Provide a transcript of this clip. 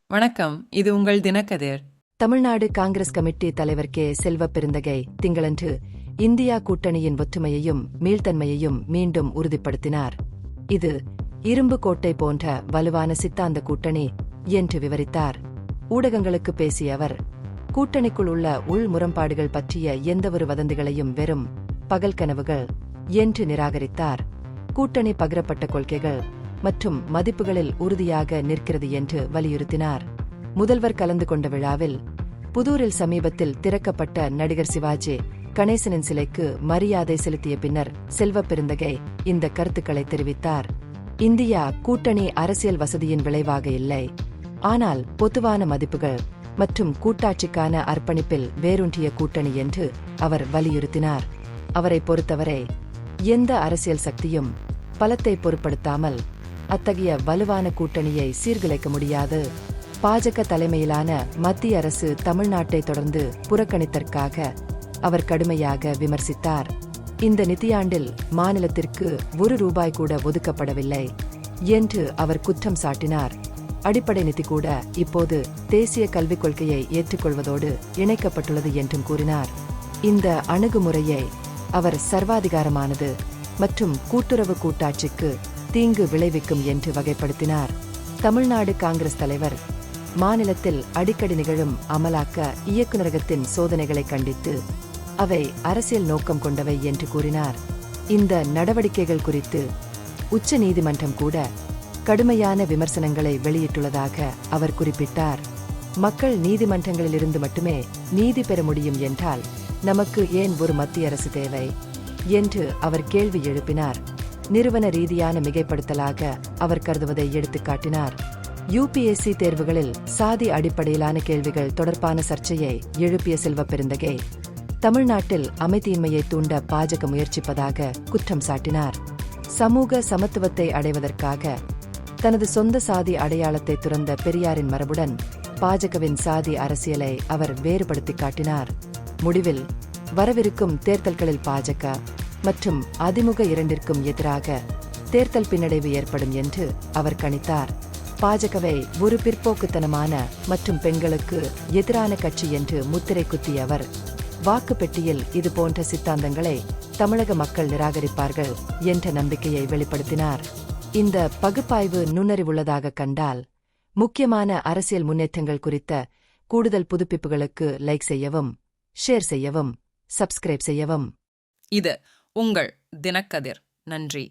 வணக்கம், இது உங்கள் தினக்கதிர். தமிழ்நாடு காங்கிரஸ் கமிட்டி தலைவர் கே. செல்வப்பெருந்தகை திங்களன்று இந்தியா கூட்டணியின் ஒற்றுமையையும் மீள்தன்மையையும் மீண்டும் உறுதிப்படுத்தினார். இது இரும்பு கோட்டை போன்ற வலுவான சித்தாந்த கூட்டணி என்று விவரித்தார். ஊடகங்களுக்கு பேசிய அவர், கூட்டணிக்குள் உள்ள உள் முரண்பாடுகள் பற்றிய எந்தவொரு வதந்திகளையும் வெறும் பகல் கனவுகள் என்று நிராகரித்தார். கூட்டணி பகிரப்பட்ட கொள்கைகள் மற்றும் மதிப்புகளில் உறுதியாக நிற்கிறது என்று வலியுறுத்தினார். முதல்வர் கலந்து கொண்ட விழாவில் புதூரில் சமீபத்தில் திறக்கப்பட்ட நடிகர் சிவாஜி கணேசனின் சிலைக்கு மரியாதை செலுத்திய பின்னர் செல்வப்பெருந்தகை இந்த கருத்துக்களை தெரிவித்தார். இந்தியா கூட்டணி அரசியல் வசதியின் விளைவாக இல்லை, ஆனால் பொதுவான மதிப்புகள் மற்றும் கூட்டாட்சிக்கான அர்ப்பணிப்பில் வேரூன்றிய கூட்டணி என்று அவர் வலியுறுத்தினார். அவரை பொறுத்தவரை எந்த அரசியல் சக்தியும் பலத்தை பொருட்படுத்தாமல் அத்தகைய வலுவான கூட்டணியை சீர்குலைக்க முடியாது. பாஜக தலைமையிலான மத்திய அரசு தமிழ்நாட்டை தொடர்ந்து புறக்கணித்தற்காக அவர் கடுமையாக விமர்சித்தார். இந்த நிதியாண்டில் மாநிலத்திற்கு ₹1 கூட ஒதுக்கப்படவில்லை என்று அவர் குற்றம் சாட்டினார். அடிப்படை நிதி கூட இப்போது தேசிய கல்விக் கொள்கையை ஏற்றுக்கொள்வதோடு இணைக்கப்பட்டுள்ளது என்றும் கூறினார். இந்த அணுகுமுறையை அவர் சர்வாதிகாரமானது மற்றும் கூட்டுறவு கூட்டாட்சிக்கு தீங்கு விளைவிக்கும் என்று வகைப்படுத்தினார். தமிழ்நாடு காங்கிரஸ் தலைவர் மாநிலத்தில் அடிக்கடி நிகழும் அமலாக்க இயக்குநரகத்தின் சோதனைகளை கண்டித்து அவை அரசியல் நோக்கம் கொண்டவை என்று கூறினார். இந்த நடவடிக்கைகள் குறித்து உச்ச நீதிமன்றம் கூட கடுமையான விமர்சனங்களை வெளியிட்டுள்ளதாக அவர் குறிப்பிட்டார். மக்கள் நீதிமன்றங்களிலிருந்து மட்டுமே நீதி பெற முடியும் என்றால் நமக்கு ஏன் ஒரு மத்திய அரசு தேவை என்று அவர் கேள்வி எழுப்பினார். நிறுவன ரீதியான மிகைப்படுத்தலாக அவர் கருதுவதை எடுத்துக்காட்டினார். UPSC தேர்வுகளில் சாதி அடிப்படையிலான கேள்விகள் தொடர்பான சர்ச்சையை எழுப்பிய செல்வப்பெருந்தகை தமிழ்நாட்டில் அமைதியின்மையை தூண்ட பாஜக முயற்சிப்பதாக குற்றம் சாட்டினார். சமூக சமத்துவத்தை அடைவதற்காக தனது சொந்த சாதி அடையாளத்தை துறந்த பெரியாரின் மரபுடன் பாஜகவின் சாதி அரசியலை அவர் வேறுபடுத்தி காட்டினார். முடிவில் வரவிருக்கும் தேர்தல்களில் பாஜக மற்றும் அதிமுக இரண்டிற்கும் எதிராக தேர்தல் பின்னடைவு ஏற்படும் என்று அவர் கணித்தார். பாஜகவை ஒரு பிற்போக்குத்தனமான மற்றும் பெண்களுக்கு எதிரான கட்சி என்று முத்திரை குத்திய அவர், வாக்கு பெட்டியில் இதுபோன்ற சித்தாந்தங்களை தமிழக மக்கள் நிராகரிப்பார்கள் என்ற நம்பிக்கையை வெளிப்படுத்தினார். இந்த பகுப்பாய்வு நுண்ணறிவுள்ளதாக கண்டால் முக்கியமான அரசியல் முன்னேற்றங்கள் குறித்த கூடுதல் புதுப்பிப்புகளுக்கு லைக் செய்யவும், ஷேர் செய்யவும், சப்ஸ்கிரைப் செய்யவும். இது உங்கள் தினக்கதிர். நன்றி.